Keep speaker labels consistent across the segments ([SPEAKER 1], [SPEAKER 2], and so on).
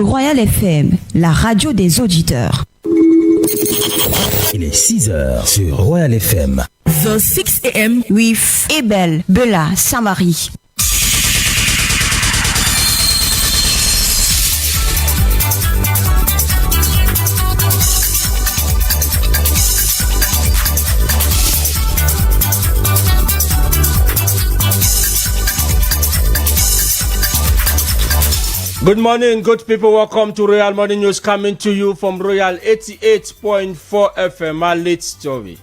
[SPEAKER 1] Royal FM, la radio des auditeurs.
[SPEAKER 2] Il est 6h sur Royal FM.
[SPEAKER 1] The 6 a.m. with Ebel, Bella, Saint-Marie.
[SPEAKER 3] Good morning, good people. Welcome to Royal Morning News, coming to you from Royal 88.4 FM. Our late story.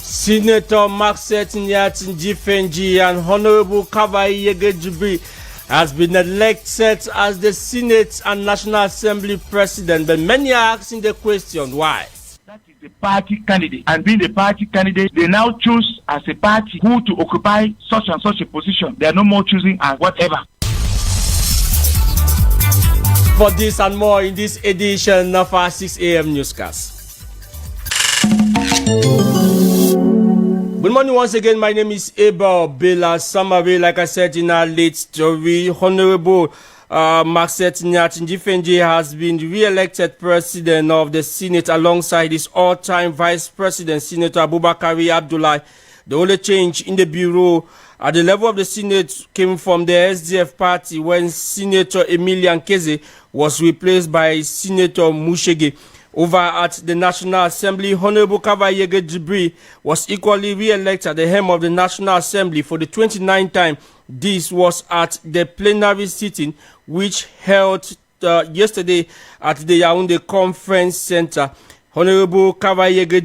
[SPEAKER 3] Senator Maxet Nyatin Jifenji and Honorable Kavai Yegejibri has been elected as the Senate and National Assembly President, but many are asking the question, why?
[SPEAKER 4] That is the party candidate, and being the party candidate, they now choose as a party who to occupy such and such a position. They are no more choosing as whatever.
[SPEAKER 3] For this and more in this edition of our 6 a.m. newscast. Good morning once again. My name is Abel Bela Samari. Like I said in our late story, Honorable Maxet Nyatin Jifenji has been re-elected president of the Senate alongside his all-time vice president, Senator Abubakari Abdullahi. The only change in the bureau at the level of the Senate came from the SDF party when Senator Emilian Keze was replaced by Senator Mushege. Over at the National Assembly, Honorable Kavayege Jibri was equally re-elected at the helm of the National Assembly for the 29th time. This was at the plenary sitting which held yesterday at the Yaoundé Conference Center. Honorable Kavayege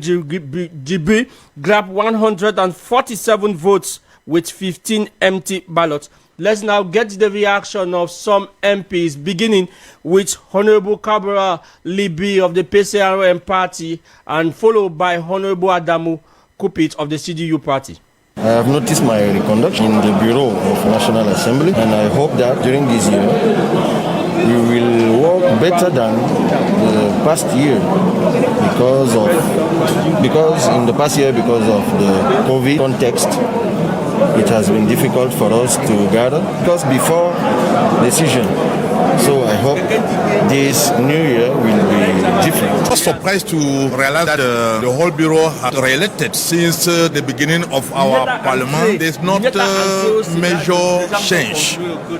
[SPEAKER 3] Jibri grabbed 147 votes with 15 empty ballots. Let's now get the reaction of some MPs, beginning with Honorable Kabara Libi of the PCRM party and followed by Honorable Adamu Kupit of the CDU party.
[SPEAKER 5] I have noticed my reconduct in the Bureau of National Assembly, and I hope that during this year we will work better than the past year because in the past year, because of the COVID context, it has been difficult for us to gather because before decision. So I hope this new year will be different.
[SPEAKER 6] I was surprised to realize that the whole bureau has re-elected since the beginning of our parliament. There's not major change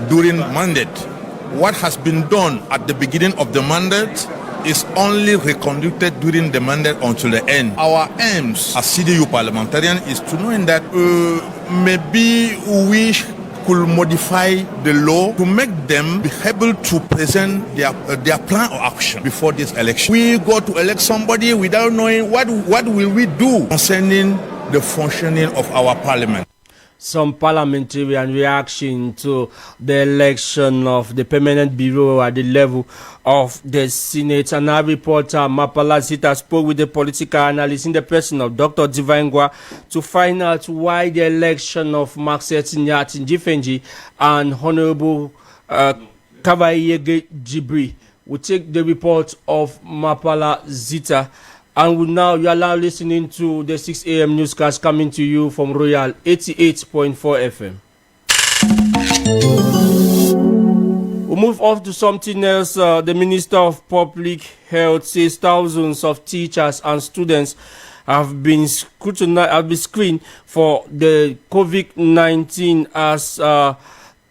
[SPEAKER 6] during mandate. What has been done at the beginning of the mandate is only reconducted during the mandate until the end. Our aims as CDU parliamentarian is to know that maybe we could modify the law to make them be able to present their plan of action before this election. We go to elect somebody without knowing what will we do concerning the functioning of our parliament.
[SPEAKER 3] Some parliamentarian reaction to the election of the Permanent Bureau at the level of the Senate. And our reporter Mapala Zita spoke with the political analyst in the person of Dr. Divangwa to find out why the election of Maxet Nyatin Jifenji and Honorable Kavayege Jibri. We take the report of Mapala Zita. And you are now listening to the 6 a.m. newscast coming to you from Royal 88.4 FM. We'll move off to something else. The Minister of Public Health says thousands of teachers and students have been screened for the COVID-19 as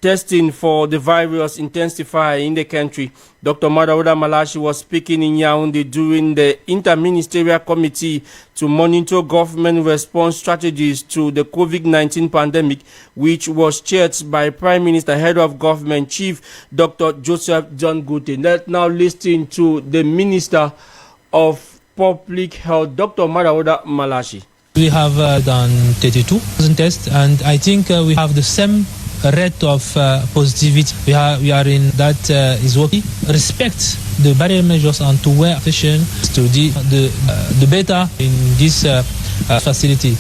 [SPEAKER 3] testing for the virus intensify in the country. Dr. Madawuda Malachi was speaking in Yaoundé during the Interministerial Committee to monitor government response strategies to the COVID-19 pandemic, which was chaired by Prime Minister, Head of Government, Chief Dr. Joseph John Gute. Let's now listen to the Minister of Public Health, Dr. Madawuda Malachi.
[SPEAKER 7] We have done 32,000 tests, and I think we have the same rate of positivity. We are in that is working. Respect the barrier measures and to wear attention to the better in this facility.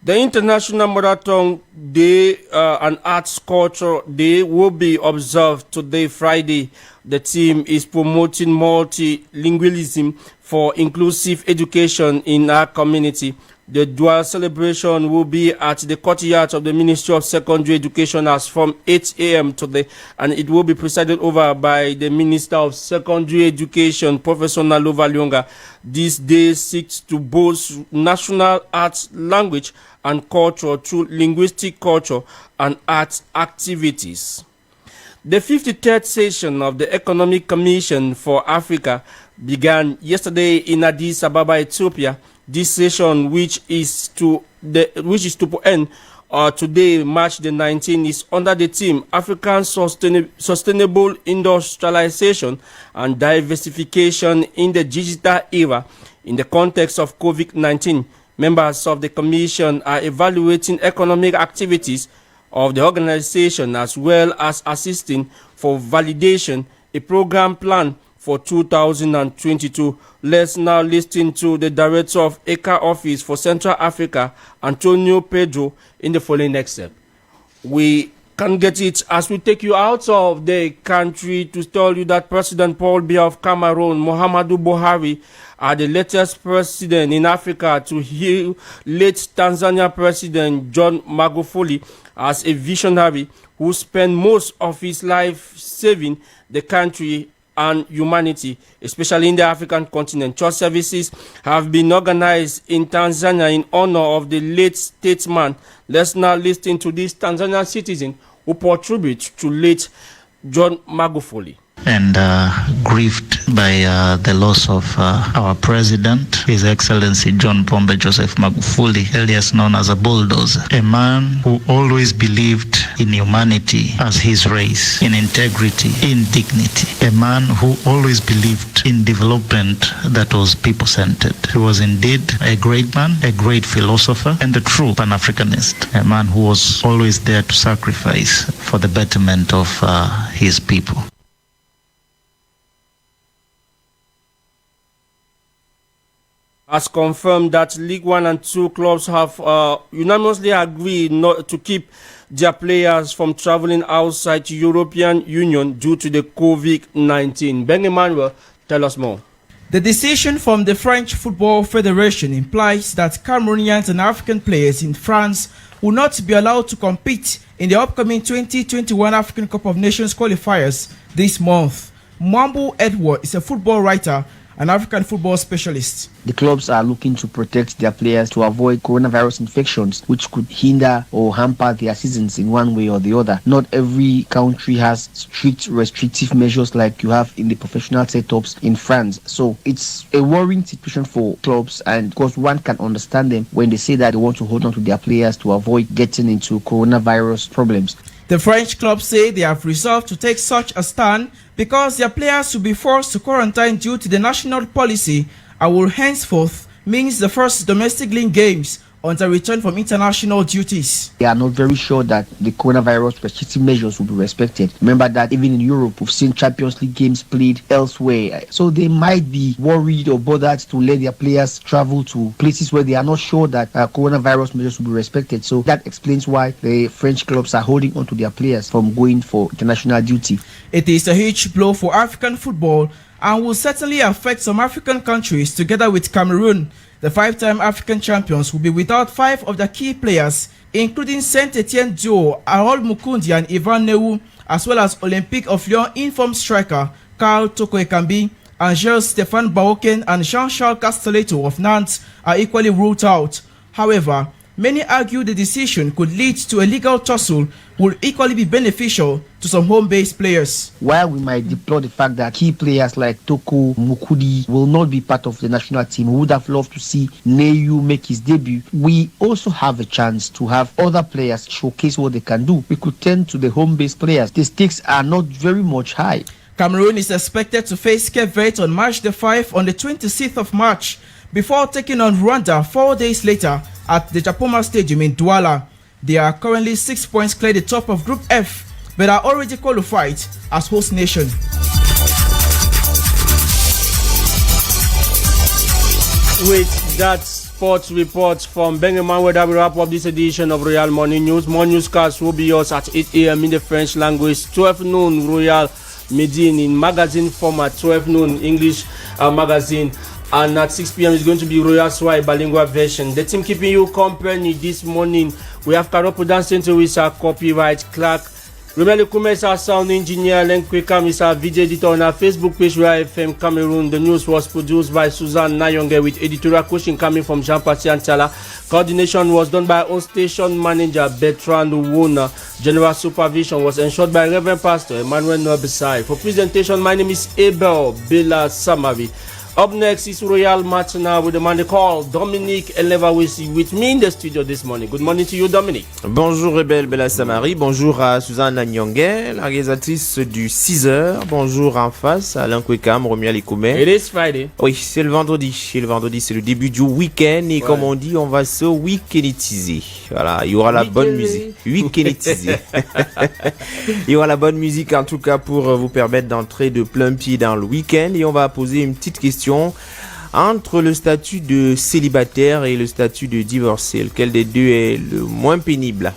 [SPEAKER 3] The International Mother Tongue Day and Arts Culture Day will be observed today, Friday. The theme is promoting multilingualism for inclusive education in our community. The dual celebration will be at the courtyard of the Ministry of Secondary Education as from 8 a.m. today, and it will be presided over by the Minister of Secondary Education, Professor Nalova Lyonga. This day seeks to boost national arts, language, and culture through linguistic culture and arts activities. The 53rd session of the Economic Commission for Africa began yesterday in Addis Ababa, Ethiopia. This session, which is to end today, March the 19th, is under the theme African Sustainable Industrialization and Diversification in the Digital Era. In the context of COVID-19, members of the Commission are evaluating economic activities of the organization as well as assisting for validation a program plan for 2022. Let's now listen to the Director of ECA Office for Central Africa, Antonio Pedro, in the following excerpt. We can get it as we take you out of the country to tell you that President Paul Biya of Cameroon, Muhammadu Buhari, are the latest president in Africa to heal late Tanzania President John Magufuli as a visionary who spent most of his life saving the country and humanity, especially in the African continent. Church services have been organized in Tanzania in honor of the late statesman. Let's now listen to this Tanzanian citizen who paid tribute to late John Magufuli.
[SPEAKER 8] And grieved by the loss of our president, His Excellency John Pombe Joseph Magufuli, alias known as a bulldozer, a man who always believed in humanity as his race, in integrity, in dignity, a man who always believed in development that was people-centered. He was indeed a great man, a great philosopher, and a true Pan-Africanist, a man who was always there to sacrifice for the betterment of his people.
[SPEAKER 3] Has confirmed that League 1 and 2 clubs have unanimously agreed not to keep their players from traveling outside the European Union due to the COVID-19. Ben Emmanuel, tell us more.
[SPEAKER 9] The decision from the French Football Federation implies that Cameroonians and African players in France will not be allowed to compete in the upcoming 2021 African Cup of Nations qualifiers this month. Mwambu Edward is a football writer, an African football specialist.
[SPEAKER 10] The clubs are looking to protect their players to avoid coronavirus infections, which could hinder or hamper their seasons in one way or the other. Not every country has strict restrictive measures like you have in the professional setups in France. So it's a worrying situation for clubs, and of course one can understand them when they say that they want to hold on to their players to avoid getting into coronavirus problems.
[SPEAKER 9] The French clubs say they have resolved to take such a stand because their players will be forced to quarantine due to the national policy and will henceforth means the first domestic league games until return from international duties.
[SPEAKER 10] They are not very sure that the coronavirus restrictive measures will be respected. Remember that even in Europe, we've seen Champions League games played elsewhere. So they might be worried or bothered to let their players travel to places where they are not sure that coronavirus measures will be respected. So that explains why the French clubs are holding on to their players from going for international duty.
[SPEAKER 9] It is a huge blow for African football and will certainly affect some African countries together with Cameroon. The five-time African champions will be without 5 of their key players, including Saint-Etienne duo Harold Mukundi and Ivan Newu, as well as Olympique of Lyon informed striker Karl Toko Ekambi, and Stéphane Baoken and Jean-Charles Castelletto of Nantes are equally ruled out. However, many argue the decision could lead to a legal tussle will equally be beneficial to some home-based players.
[SPEAKER 10] While we might deplore the fact that key players like Toko Mukudi will not be part of the national team, we would have loved to see Neyu make his debut. We also have a chance to have other players showcase what they can do. We could turn to the home-based players. The stakes are not very much high.
[SPEAKER 9] Cameroon is expected to face Cape Verde on March the 5th on the 26th of March before taking on Rwanda 4 days later at the Japoma Stadium in Douala. They are currently 6 points clear the top of Group F, but are already qualified as host nation.
[SPEAKER 3] With that sports report from Ben Emmanuel, that we wrap up this edition of Royal Morning News. More newscasts will be yours at 8 a.m. in the French language, 12 noon Royal Medine in magazine format, 12 noon English magazine And at 6 p.m. is going to be Royal Swai bilingual version. The team keeping you company this morning. We have Karopo dancing to with our copyright Clark. Remember Kume is our sound engineer. Len Kwekam is our video editor on our Facebook page, Royal FM Cameroon. The news was produced by Suzanne Nayonge with editorial coaching coming from Jean-Paty Antala. Coordination was done by our station manager Bertrand Wona. General supervision was ensured by Reverend Pastor Emmanuel Nobisai. For presentation, my name is Abel Bella Samari. Up next is Royal Match now with the man they call Dominique Elevawesi with me in the studio this morning. Good morning to you, Dominique.
[SPEAKER 11] Bonjour Rebelle Bella Samari, bonjour à Suzanne Nanyonge, la réalisatrice du 6h. Bonjour en face à Alain Kwekam, Romuald Ikoumé.
[SPEAKER 3] It is Friday.
[SPEAKER 11] Oui, c'est le vendredi. Et le vendredi, c'est le début du week-end. Et comme on dit, on va se week-enditiser. Voilà, il y aura la bonne musique. Week-enditiser. Il y aura la bonne musique en tout cas pour vous permettre d'entrer de plein pied dans le week-end. Et on va poser une petite question. Entre le statut de célibataire et le statut de divorcé, lequel des deux est le moins pénible?